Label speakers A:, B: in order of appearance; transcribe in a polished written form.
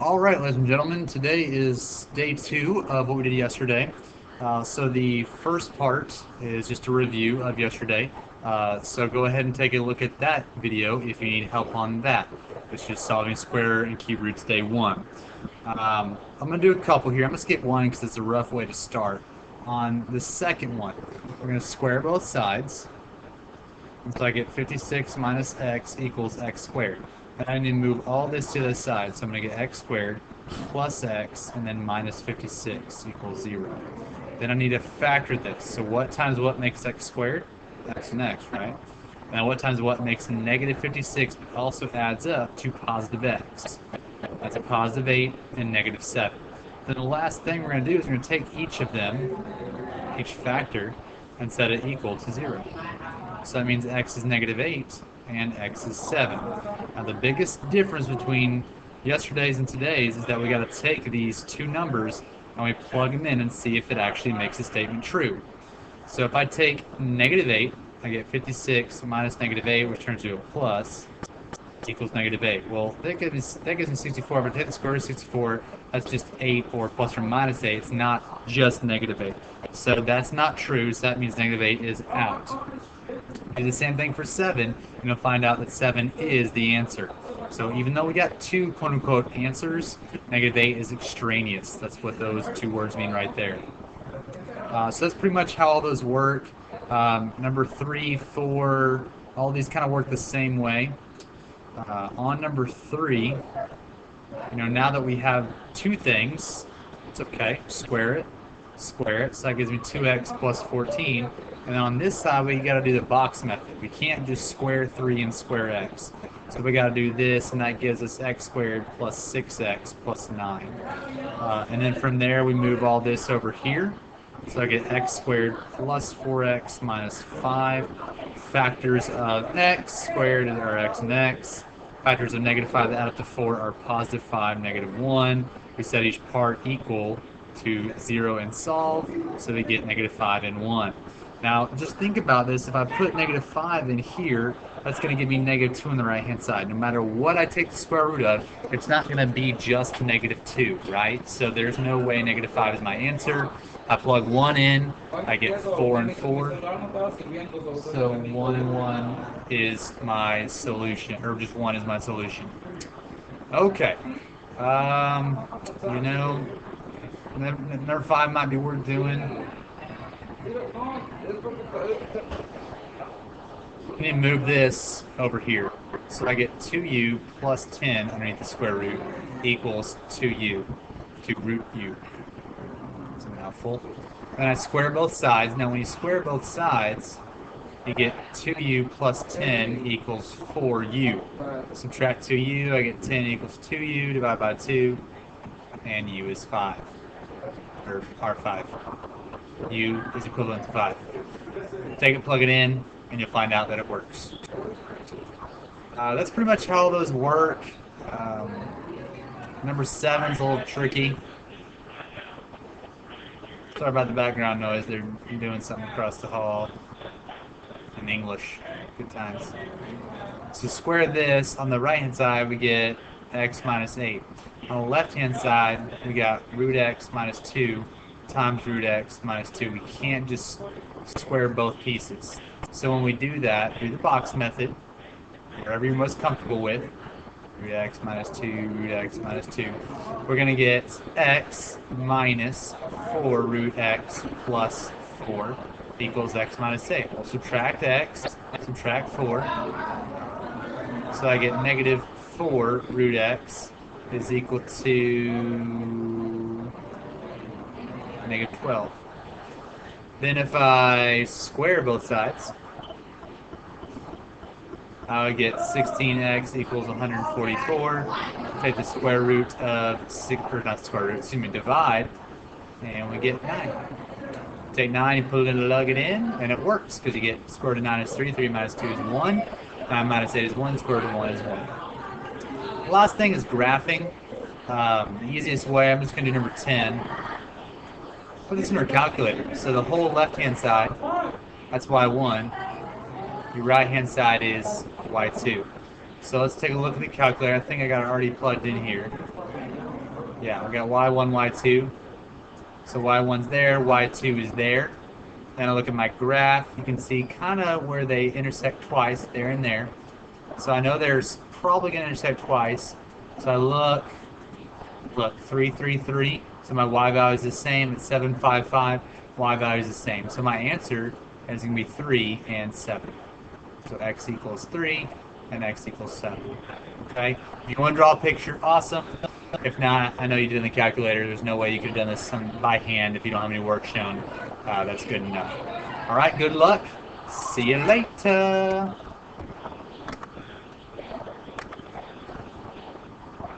A: All right, ladies and gentlemen, today is day 2 of what we did yesterday. So the first part is just a review of yesterday. So go ahead and take a look at that video if you need help on that. It's just solving square and cube roots day 1. I'm going to do a couple here. I'm going to skip one because it's a rough way to start. On the second one, we're going to square both sides. And so I get 56 minus x equals x squared. And I need to move all this to the side, so I'm going to get x squared plus x, and then minus 56 equals 0. Then I need to factor this. So what times what makes x squared? X and x, right? Now what times what makes negative 56 also adds up to positive x? That's a positive 8 and negative 7. Then the last thing we're going to do is we're going to take each of them, each factor, and set it equal to 0. So that means x is negative 8 and x is 7. Now the biggest difference between yesterday's and today's is that we got to take these two numbers and we plug them in and see if it actually makes a statement true. So if I take negative 8, I get 56 minus negative 8, which turns to a plus, equals negative 8. Well, that gives me 64. If I take the square root of 64, that's just 8 or plus or minus 8. It's not just negative 8. So that's not true, so that means negative 8 is out. Do the same thing for 7, and you'll find out that 7 is the answer. So even though we got two quote-unquote answers, negative 8 is extraneous. That's what those two words mean right there. So that's pretty much how all those work. Number 3, 4, all these kind of work the same way. On number 3, now that we have two things, it's okay, square it, so that gives me 2x plus 14. And then on this side, we got to do the box method. We can't just square 3 and square x. So we got to do this, and that gives us x squared plus 6x plus 9. And then from there, we move all this over here. So I get x squared plus 4x minus 5. Factors of x squared are x and x. Factors of negative 5 that add up to 4 are positive 5, negative 1. We set each part equal to 0 and solve, so we get negative 5 and 1. Now, just think about this. If I put negative 5 in here, that's going to give me negative 2 on the right-hand side. No matter what I take the square root of, it's not going to be just negative 2, right? So there's no way negative 5 is my answer. I plug 1 in, I get 4 and 4. So 1 and 1 is my solution, or just 1 is my solution. Okay. Number 5 might be worth doing. I need to move this over here. So I get 2u plus 10 underneath the square root equals 2u, to root u. It's a mouthful. Then I square both sides. Now when you square both sides, you get 2u plus 10 equals 4u. Subtract 2u, I get 10 equals 2u, divide by 2, and u is 5, or R5. U is equivalent to 5. Take it, plug it in, and you'll find out that it works. That's pretty much how those work. Number 7 is a little tricky. Sorry about the background noise. They're doing something across the hall in English. Good times. So square this. On the right-hand side, we get x minus 8. On the left-hand side, we got root x minus 2 times root x minus 2. We can't just square both pieces. So when we do that, do the box method, wherever you're most comfortable with, root x minus 2, root x minus 2, we're going to get x minus 4 root x plus 4 equals x minus 8. We'll subtract x, subtract 4, so I get negative 4 root x is equal to negative 12. Then if I square both sides, I would get 16x equals 144. Take the square root of divide, and we get 9. Take 9 and plug it in, and it works because you get square root of 9 is 3, 3 minus 2 is 1, 9 minus 8 is 1, square root of 1 is 1. The last thing is graphing. The easiest way, I'm just going to do number 10. Put this in our calculator. So the whole left-hand side, that's y1. Your right-hand side is y2. So let's take a look at the calculator. I think I got it already plugged in here. Yeah, we got y1, y2. So y1's there, y2 is there. Then I look at my graph, you can see kind of where they intersect twice, there and there. So I know there's probably going to intersect twice. So I look, 3, 3, 3. So my y value is the same. It's 7, 5, 5. Y value is the same. So my answer is going to be 3 and 7. So x equals 3 and x equals 7. Okay? If you want to draw a picture, awesome. If not, I know you did in the calculator. There's no way you could have done this by hand if you don't have any work shown. That's good enough. All right, good luck. See you later.